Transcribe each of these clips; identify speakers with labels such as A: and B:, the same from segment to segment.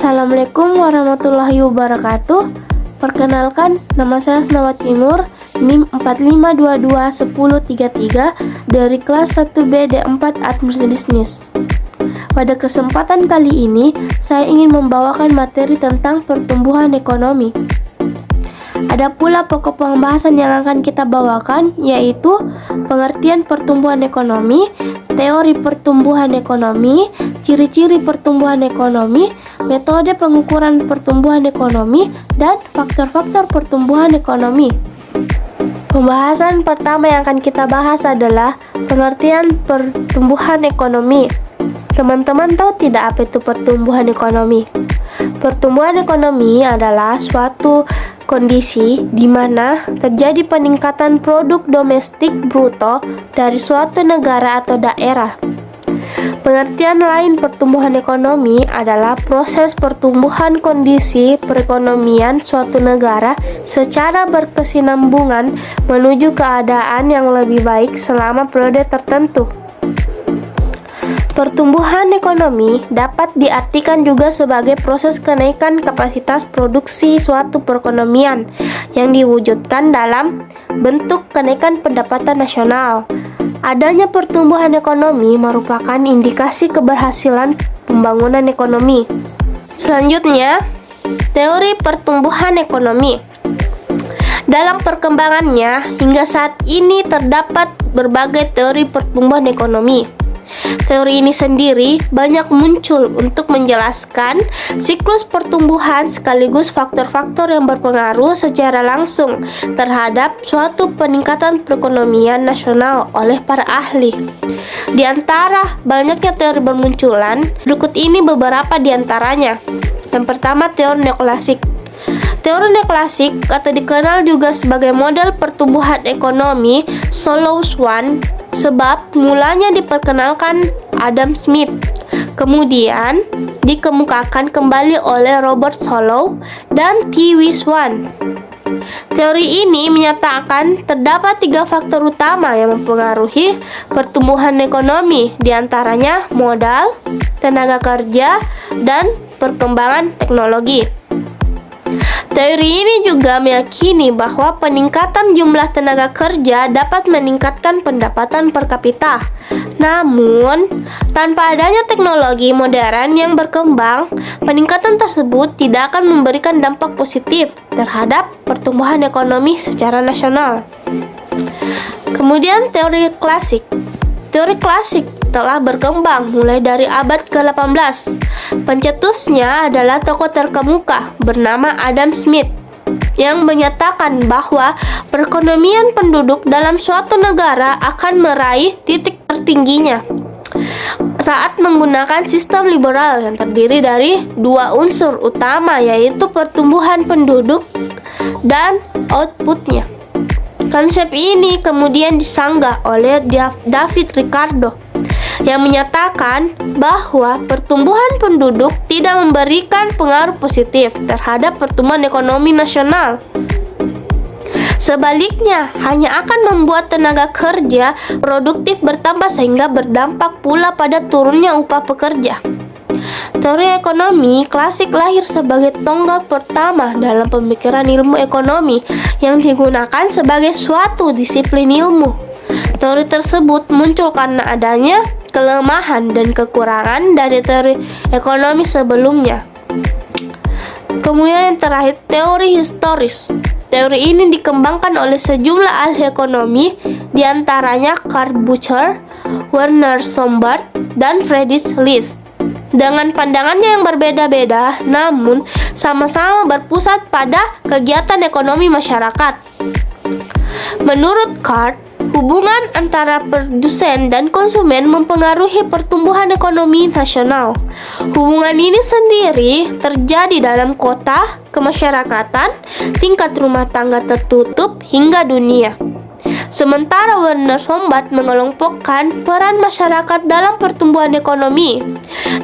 A: Assalamualaikum warahmatullahi wabarakatuh. Perkenalkan, nama saya Asnawati Nur, NIM 45221033 dari kelas 1B D4 Administrasi Bisnis. Pada kesempatan kali ini, saya ingin membawakan materi tentang pertumbuhan ekonomi. Ada pula pokok pembahasan yang akan kita bawakan, yaitu pengertian pertumbuhan ekonomi, teori pertumbuhan ekonomi, ciri-ciri pertumbuhan ekonomi, metode pengukuran pertumbuhan ekonomi, dan faktor-faktor pertumbuhan ekonomi. Pembahasan pertama yang akan kita bahas adalah pengertian pertumbuhan ekonomi. Teman-teman tahu tidak apa itu pertumbuhan ekonomi? Pertumbuhan ekonomi adalah suatu kondisi di mana terjadi peningkatan produk domestik bruto dari suatu negara atau daerah. Pengertian lain pertumbuhan ekonomi adalah proses pertumbuhan kondisi perekonomian suatu negara secara berkesinambungan menuju keadaan yang lebih baik selama periode tertentu. Pertumbuhan ekonomi dapat diartikan juga sebagai proses kenaikan kapasitas produksi suatu perekonomian yang diwujudkan dalam bentuk kenaikan pendapatan nasional. Adanya pertumbuhan ekonomi merupakan indikasi keberhasilan pembangunan ekonomi. Selanjutnya, teori pertumbuhan ekonomi. Dalam perkembangannya, hingga saat ini terdapat berbagai teori pertumbuhan ekonomi. Teori ini sendiri banyak muncul untuk menjelaskan siklus pertumbuhan sekaligus faktor-faktor yang berpengaruh secara langsung terhadap suatu peningkatan perekonomian nasional oleh para ahli. Di antara banyaknya teori bermunculan, berikut ini beberapa di antaranya. Yang pertama, teori neoklasik. Teori neoklasik atau dikenal juga sebagai model pertumbuhan ekonomi Solow Swan sebab mulanya diperkenalkan Adam Smith, kemudian dikemukakan kembali oleh Robert Solow dan T. W. Swan. Teori ini menyatakan terdapat 3 faktor utama yang mempengaruhi pertumbuhan ekonomi, diantaranya modal, tenaga kerja, dan perkembangan teknologi. Teori ini juga meyakini bahwa peningkatan jumlah tenaga kerja dapat meningkatkan pendapatan per kapita. Namun, tanpa adanya teknologi modern yang berkembang, peningkatan tersebut tidak akan memberikan dampak positif terhadap pertumbuhan ekonomi secara nasional. Kemudian, teori klasik. Teori klasik telah berkembang mulai dari abad ke-18. Pencetusnya adalah tokoh terkemuka bernama Adam Smith yang menyatakan bahwa perekonomian penduduk dalam suatu negara akan meraih titik tertingginya saat menggunakan sistem liberal yang terdiri dari 2 unsur utama, yaitu pertumbuhan penduduk dan outputnya. Konsep ini kemudian disanggah oleh David Ricardo yang menyatakan bahwa pertumbuhan penduduk tidak memberikan pengaruh positif terhadap pertumbuhan ekonomi nasional. Sebaliknya, hanya akan membuat tenaga kerja produktif bertambah sehingga berdampak pula pada turunnya upah pekerja. Teori ekonomi klasik lahir sebagai tonggak pertama dalam pemikiran ilmu ekonomi yang digunakan sebagai suatu disiplin ilmu. Teori tersebut muncul karena adanya kelemahan dan kekurangan dari teori ekonomi sebelumnya. Kemudian yang terakhir, teori historis. Teori ini dikembangkan oleh sejumlah ahli ekonomi, diantaranya Karl Bucher, Werner Sombart, dan Friedrich List. Dengan pandangannya yang berbeda-beda, namun sama-sama berpusat pada kegiatan ekonomi masyarakat. Menurut Karl, hubungan antara produsen dan konsumen mempengaruhi pertumbuhan ekonomi nasional. Hubungan ini sendiri terjadi dalam kota, kemasyarakatan, tingkat rumah tangga tertutup, hingga dunia. Sementara Werner Sombart mengelompokkan peran masyarakat dalam pertumbuhan ekonomi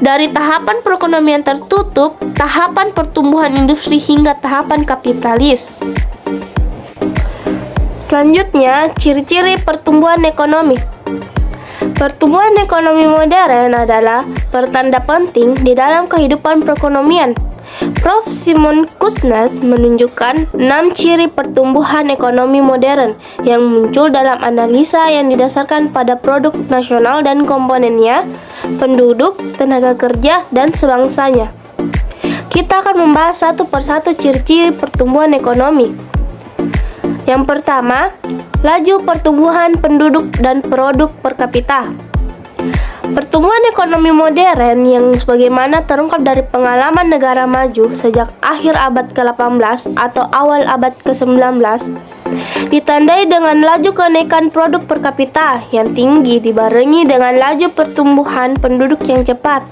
A: dari tahapan perekonomian tertutup, tahapan pertumbuhan industri, hingga tahapan kapitalis. Selanjutnya, ciri-ciri pertumbuhan ekonomi. Pertumbuhan ekonomi modern adalah pertanda penting di dalam kehidupan perekonomian. Prof. Simon Kuznets menunjukkan 6 ciri pertumbuhan ekonomi modern yang muncul dalam analisa yang didasarkan pada produk nasional dan komponennya, penduduk, tenaga kerja, dan sebangsanya. Kita akan membahas satu persatu ciri-ciri pertumbuhan ekonomi. Yang pertama, laju pertumbuhan penduduk dan produk per kapita. Pertumbuhan ekonomi modern yang sebagaimana terungkap dari pengalaman negara maju sejak akhir abad ke-18 atau awal abad ke-19 ditandai dengan laju kenaikan produk per kapita yang tinggi dibarengi dengan laju pertumbuhan penduduk yang cepat.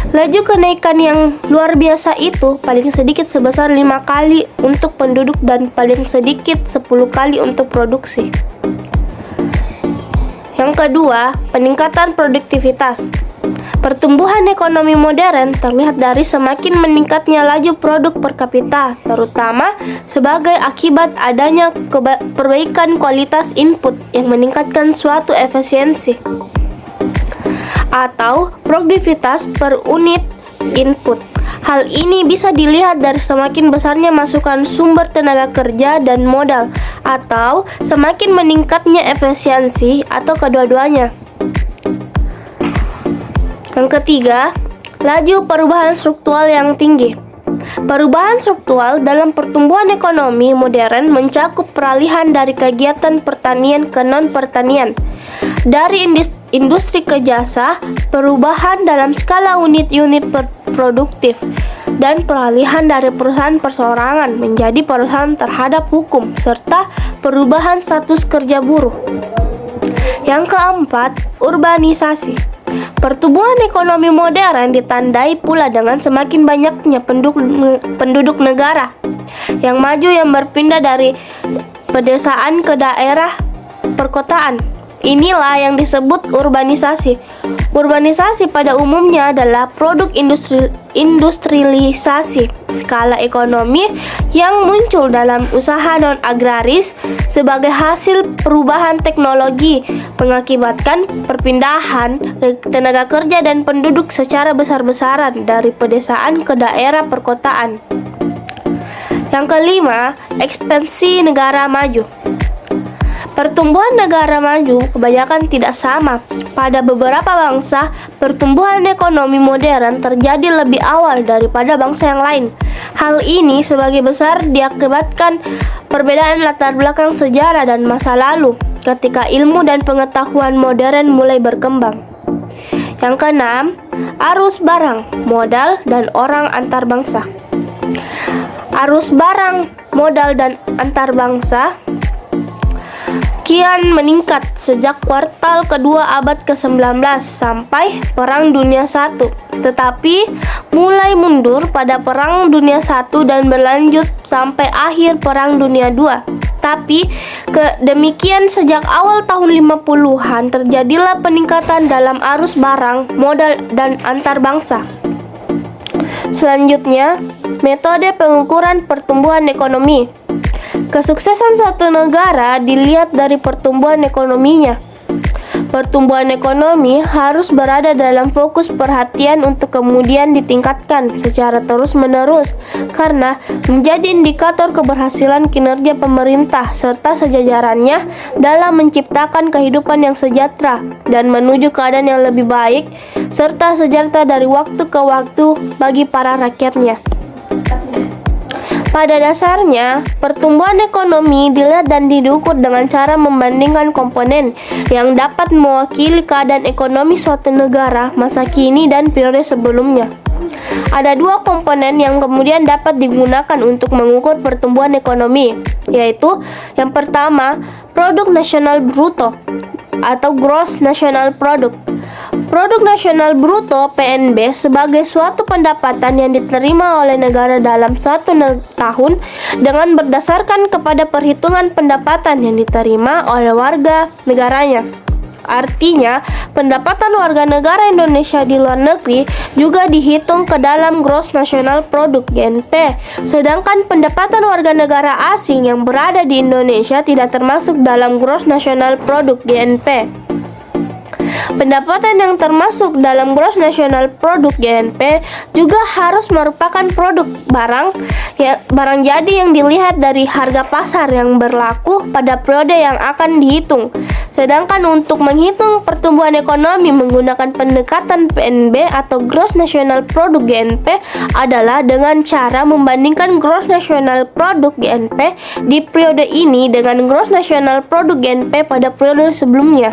A: Laju kenaikan yang luar biasa itu paling sedikit sebesar 5 kali untuk penduduk dan paling sedikit 10 kali untuk produksi. Yang kedua, peningkatan produktivitas. Pertumbuhan ekonomi modern terlihat dari semakin meningkatnya laju produk per kapita, terutama sebagai akibat adanya perbaikan kualitas input yang meningkatkan suatu efisiensi atau produktivitas per unit input. Hal ini bisa dilihat dari semakin besarnya masukan sumber tenaga kerja dan modal atau semakin meningkatnya efisiensi atau kedua-duanya. Yang ketiga, laju perubahan struktural yang tinggi. Perubahan struktural dalam pertumbuhan ekonomi modern mencakup peralihan dari kegiatan pertanian ke non-pertanian, dari industri ke jasa, perubahan dalam skala unit-unit produktif, dan peralihan dari perusahaan perseorangan menjadi perusahaan terhadap hukum, serta perubahan status kerja buruh. Yang keempat, urbanisasi. Pertumbuhan ekonomi modern ditandai pula dengan semakin banyaknya penduduk negara yang maju yang berpindah dari pedesaan ke daerah perkotaan. Inilah yang disebut urbanisasi. Urbanisasi pada umumnya adalah produk industrialisasi skala ekonomi yang muncul dalam usaha non-agraris sebagai hasil perubahan teknologi mengakibatkan perpindahan tenaga kerja dan penduduk secara besar-besaran dari pedesaan ke daerah perkotaan. Yang kelima, ekspansi negara maju. Pertumbuhan negara maju kebanyakan tidak sama. Pada beberapa bangsa, pertumbuhan ekonomi modern terjadi lebih awal daripada bangsa yang lain. Hal ini sebagai besar diakibatkan perbedaan latar belakang sejarah dan masa lalu ketika ilmu dan pengetahuan modern mulai berkembang. Yang keenam, arus barang, modal, dan orang antar bangsa. Arus barang, modal, dan antar bangsa kian meningkat sejak kuartal kedua abad ke-19 sampai Perang Dunia I, tetapi mulai mundur pada Perang Dunia I dan berlanjut sampai akhir Perang Dunia II. Tapi demikian sejak awal tahun 50-an terjadilah peningkatan dalam arus barang, modal, dan antar bangsa. Selanjutnya, metode pengukuran pertumbuhan ekonomi. Kesuksesan suatu negara dilihat dari pertumbuhan ekonominya. Pertumbuhan ekonomi harus berada dalam fokus perhatian untuk kemudian ditingkatkan secara terus-menerus karena menjadi indikator keberhasilan kinerja pemerintah serta sejajarannya dalam menciptakan kehidupan yang sejahtera dan menuju keadaan yang lebih baik serta sejahtera dari waktu ke waktu bagi para rakyatnya. Pada dasarnya, pertumbuhan ekonomi dilihat dan diukur dengan cara membandingkan komponen yang dapat mewakili keadaan ekonomi suatu negara masa kini dan periode sebelumnya. Ada dua komponen yang kemudian dapat digunakan untuk mengukur pertumbuhan ekonomi, yaitu yang pertama, produk nasional bruto atau gross national product. Produk nasional bruto (PNB) sebagai suatu pendapatan yang diterima oleh negara dalam suatu tahun dengan berdasarkan kepada perhitungan pendapatan yang diterima oleh warga negaranya. Artinya, pendapatan warga negara Indonesia di luar negeri juga dihitung ke dalam Gross National Product (GNP), sedangkan pendapatan warga negara asing yang berada di Indonesia tidak termasuk dalam Gross National Product (GNP). Pendapatan yang termasuk dalam Gross National Product (GNP) juga harus merupakan produk barang jadi yang dilihat dari harga pasar yang berlaku pada periode yang akan dihitung. Sedangkan untuk menghitung pertumbuhan ekonomi menggunakan pendekatan PNB atau Gross National Product (GNP) adalah dengan cara membandingkan Gross National Product (GNP) di periode ini dengan Gross National Product (GNP) pada periode sebelumnya.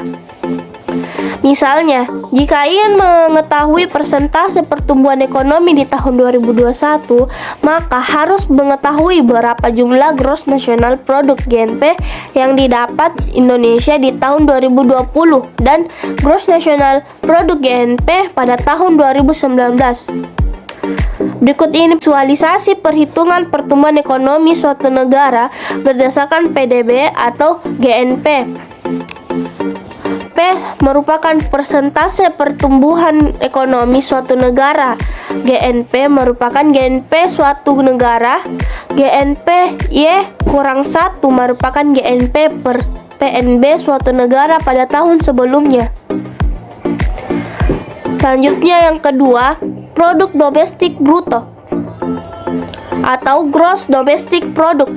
A: Misalnya, jika ingin mengetahui persentase pertumbuhan ekonomi di tahun 2021, maka harus mengetahui berapa jumlah Gross National Product (GNP) yang didapat Indonesia di tahun 2020 dan Gross National Product (GNP) pada tahun 2019. Berikut ini visualisasi perhitungan pertumbuhan ekonomi suatu negara berdasarkan PDB atau GNP. P merupakan persentase pertumbuhan ekonomi suatu negara. GNP merupakan GNP suatu negara. GNP Y kurang 1 merupakan GNP per PNB suatu negara pada tahun sebelumnya. Selanjutnya yang kedua, produk domestik bruto atau gross domestic product.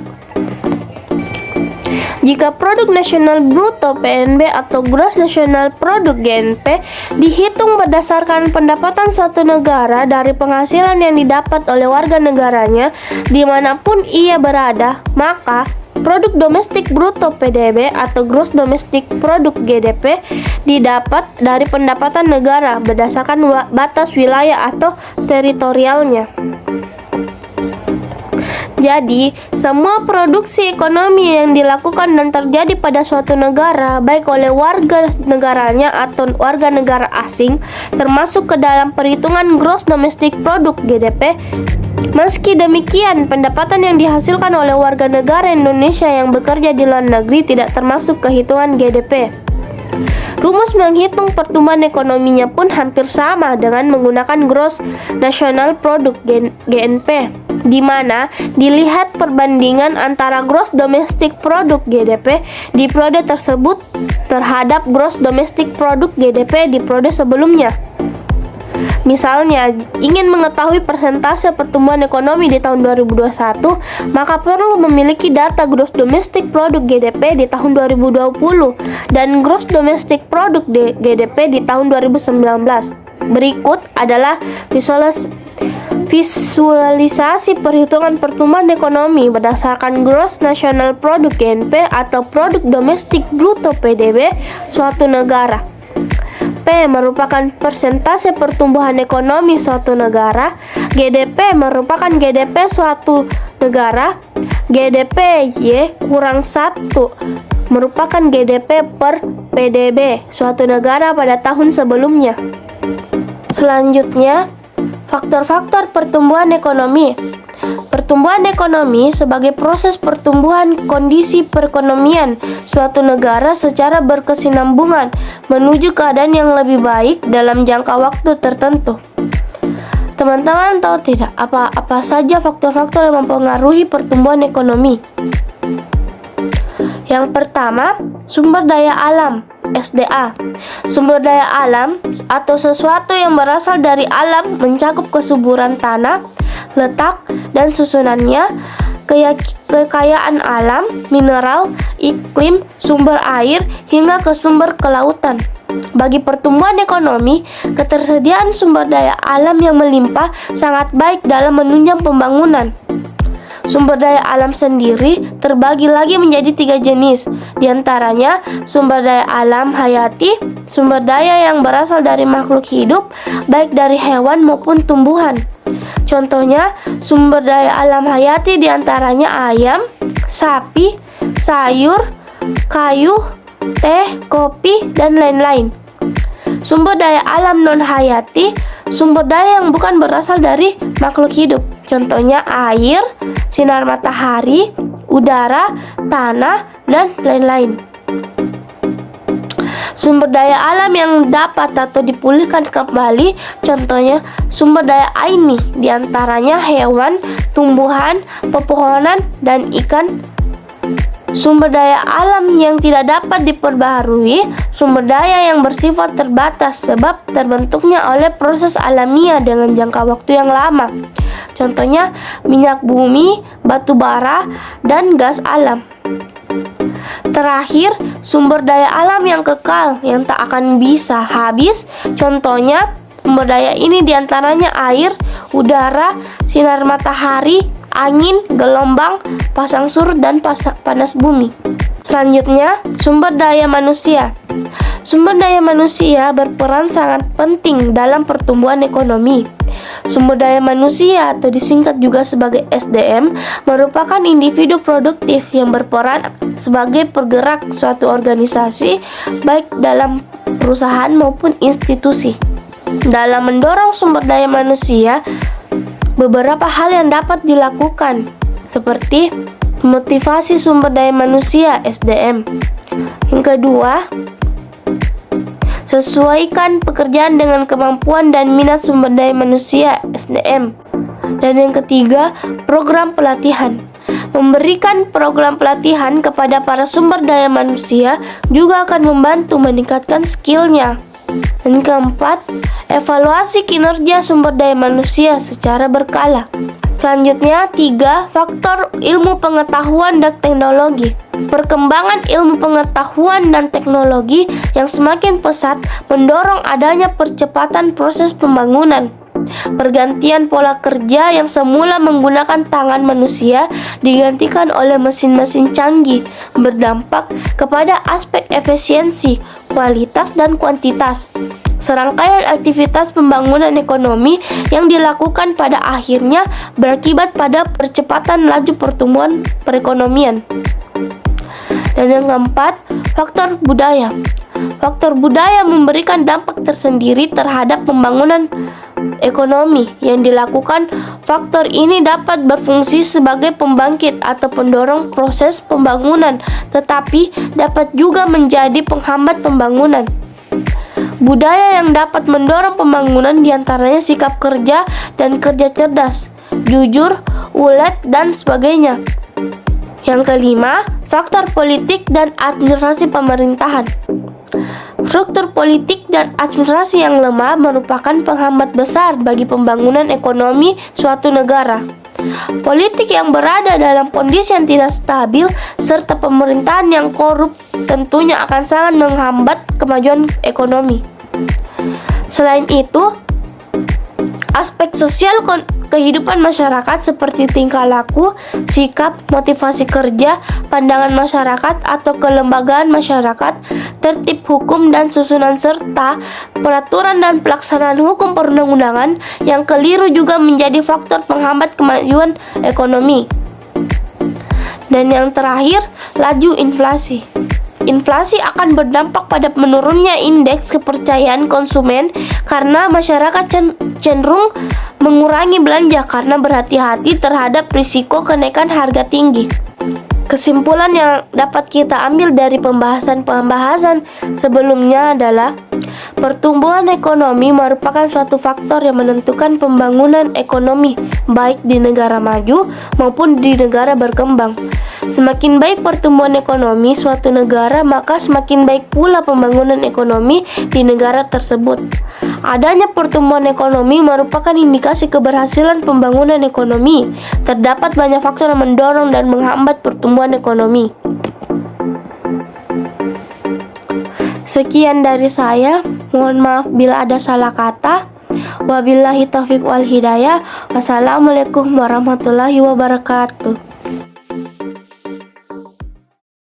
A: Jika produk nasional bruto PNB atau gross national product GNP dihitung berdasarkan pendapatan suatu negara dari penghasilan yang didapat oleh warga negaranya dimanapun ia berada, maka produk domestik bruto PDB atau gross domestic product GDP didapat dari pendapatan negara berdasarkan batas wilayah atau teritorialnya. Jadi, semua produksi ekonomi yang dilakukan dan terjadi pada suatu negara, baik oleh warga negaranya atau warga negara asing, termasuk ke dalam perhitungan Gross Domestic Product (GDP). Meski demikian, pendapatan yang dihasilkan oleh warga negara Indonesia yang bekerja di luar negeri tidak termasuk ke hitungan GDP. Rumus menghitung pertumbuhan ekonominya pun hampir sama dengan menggunakan Gross National Product (GNP), di mana dilihat perbandingan antara Gross Domestic Product (GDP) di periode tersebut terhadap Gross Domestic Product (GDP) di periode sebelumnya. Misalnya, ingin mengetahui persentase pertumbuhan ekonomi di tahun 2021, maka perlu memiliki data Gross Domestic Product (GDP) di tahun 2020 dan Gross Domestic Product (GDP) di tahun 2019. Berikut adalah visualisasi perhitungan pertumbuhan ekonomi berdasarkan Gross National Product (GNP) atau Produk Domestik Bruto (PDB) suatu negara. P merupakan persentase pertumbuhan ekonomi suatu negara. GDP merupakan GDP suatu negara. GDP Y kurang 1 merupakan GDP per PDB suatu negara pada tahun sebelumnya. Selanjutnya, faktor-faktor pertumbuhan ekonomi. Pertumbuhan ekonomi sebagai proses pertumbuhan kondisi perekonomian suatu negara secara berkesinambungan menuju keadaan yang lebih baik dalam jangka waktu tertentu. Teman-teman tahu tidak apa saja faktor-faktor yang mempengaruhi pertumbuhan ekonomi? Yang pertama, sumber daya alam, SDA. Sumber daya alam atau sesuatu yang berasal dari alam mencakup kesuburan tanah, letak dan susunannya, kekayaan alam, mineral, iklim, sumber air, hingga ke sumber kelautan. Bagi pertumbuhan ekonomi, ketersediaan sumber daya alam yang melimpah sangat baik dalam menunjang pembangunan. Sumber daya alam sendiri terbagi lagi menjadi 3 jenis, diantaranya sumber daya alam hayati, sumber daya yang berasal dari makhluk hidup, baik dari hewan maupun tumbuhan. Contohnya, sumber daya alam hayati diantaranya ayam, sapi, sayur, kayu, teh, kopi, dan lain-lain. Sumber daya alam non-hayati, sumber daya yang bukan berasal dari makhluk hidup. Contohnya air, sinar matahari, udara, tanah, dan lain-lain. Sumber daya alam yang dapat atau dipulihkan kembali, contohnya sumber daya aini, diantaranya hewan, tumbuhan, pepohonan, dan ikan. Sumber daya alam yang tidak dapat diperbaharui, sumber daya yang bersifat terbatas sebab terbentuknya oleh proses alamiah dengan jangka waktu yang lama. Contohnya minyak bumi, batu bara, dan gas alam. Terakhir, sumber daya alam yang kekal yang tak akan bisa habis. Contohnya sumber daya ini diantaranya air, udara, sinar matahari, angin, gelombang, pasang surut, dan panas bumi. Selanjutnya, sumber daya manusia. Sumber daya manusia berperan sangat penting dalam pertumbuhan ekonomi. Sumber daya manusia atau disingkat juga sebagai SDM merupakan individu produktif yang berperan sebagai penggerak suatu organisasi baik dalam perusahaan maupun institusi. Dalam mendorong sumber daya manusia, beberapa hal yang dapat dilakukan seperti motivasi sumber daya manusia (SDM). Yang kedua, sesuaikan pekerjaan dengan kemampuan dan minat sumber daya manusia (SDM). Dan yang ketiga, program pelatihan. Memberikan program pelatihan kepada para sumber daya manusia juga akan membantu meningkatkan skillnya. Dan keempat, evaluasi kinerja sumber daya manusia secara berkala. Selanjutnya, 3. Faktor ilmu pengetahuan dan teknologi. Perkembangan ilmu pengetahuan dan teknologi yang semakin pesat mendorong adanya percepatan proses pembangunan. Pergantian pola kerja yang semula menggunakan tangan manusia digantikan oleh mesin-mesin canggih, berdampak kepada aspek efisiensi, kualitas, dan kuantitas. Serangkaian aktivitas pembangunan ekonomi yang dilakukan pada akhirnya berakibat pada percepatan laju pertumbuhan perekonomian. Dan yang keempat, faktor budaya. Faktor budaya memberikan dampak tersendiri terhadap pembangunan ekonomi yang dilakukan. Faktor ini dapat berfungsi sebagai pembangkit atau pendorong proses pembangunan, tetapi dapat juga menjadi penghambat pembangunan. Budaya yang dapat mendorong pembangunan diantaranya sikap kerja dan kerja cerdas, jujur, ulet, dan sebagainya. Yang kelima, faktor politik dan administrasi pemerintahan. Struktur politik dan administrasi yang lemah merupakan penghambat besar bagi pembangunan ekonomi suatu negara. Politik yang berada dalam kondisi yang tidak stabil serta pemerintahan yang korup tentunya akan sangat menghambat kemajuan ekonomi. Selain itu, aspek sosial kehidupan masyarakat seperti tingkah laku, sikap, motivasi kerja, pandangan masyarakat atau kelembagaan masyarakat, tertib hukum dan susunan serta peraturan dan pelaksanaan hukum perundang-undangan yang keliru juga menjadi faktor penghambat kemajuan ekonomi. Dan yang terakhir, laju inflasi. Inflasi akan berdampak pada menurunnya indeks kepercayaan konsumen karena masyarakat cenderung mengurangi belanja karena berhati-hati terhadap risiko kenaikan harga tinggi. Kesimpulan yang dapat kita ambil dari pembahasan sebelumnya adalah pertumbuhan ekonomi merupakan suatu faktor yang menentukan pembangunan ekonomi baik di negara maju maupun di negara berkembang. Semakin baik pertumbuhan ekonomi suatu negara, maka semakin baik pula pembangunan ekonomi di negara tersebut. Adanya pertumbuhan ekonomi merupakan indikasi keberhasilan pembangunan ekonomi. Terdapat banyak faktor yang mendorong dan menghambat pertumbuhan ekonomi. Sekian dari saya. Mohon maaf bila ada salah kata. Wabillahi taufiq wal hidayah. Wassalamualaikum warahmatullahi wabarakatuh.